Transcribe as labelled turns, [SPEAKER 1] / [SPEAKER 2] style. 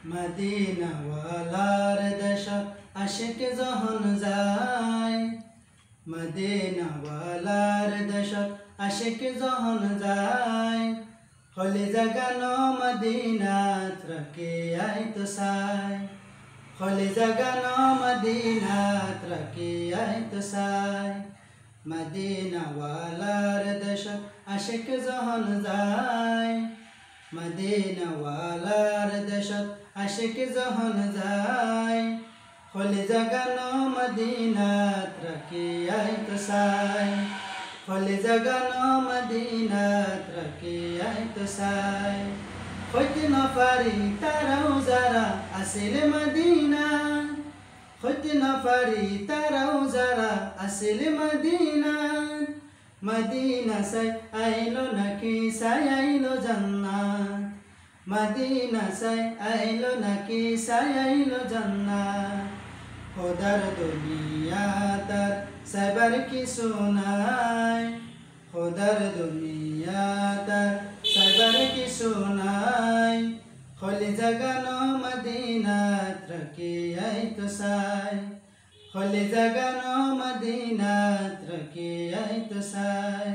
[SPEAKER 1] মদিনাওয়ালার দেশত আশিক যখন যায়, মদিনাওয়ালার দেশত আশিক যখন যায়, হলি জাগানো মদিনাত রাখে আইতো সাই, হলি জাগানো মদিনাত রাখে আইতো সাই। মদিনাওয়ালার দেশত আশিক যখন যায়, মদিনাওয়ালার দেশত আশিক যখন যায়, হলি জাগানো মদিনাত রাখে আইতো সাই, হলি জাগানো মদিনাত রাখে আইতো সাই। হইতে না পারি তারাও যারা আসিল মদিনা, হইতে না পারি তারাও যারা আসিল মদিনা, মদিনা সাই আইলো নাকি সাই আইলো জান্নাত, মদিনা সাই আইলো নাকি সাই আইলো জান্নাত। খোদার দুনিয়া তার সাইবার কিছু নাই, খোদার দুনিয়া তার সাইবার কিছু নাই, হলি জাগানো মদিনাত রাখে আইতো সাই, হলি জাগানো মদিনাত রাখে আইতো সাই।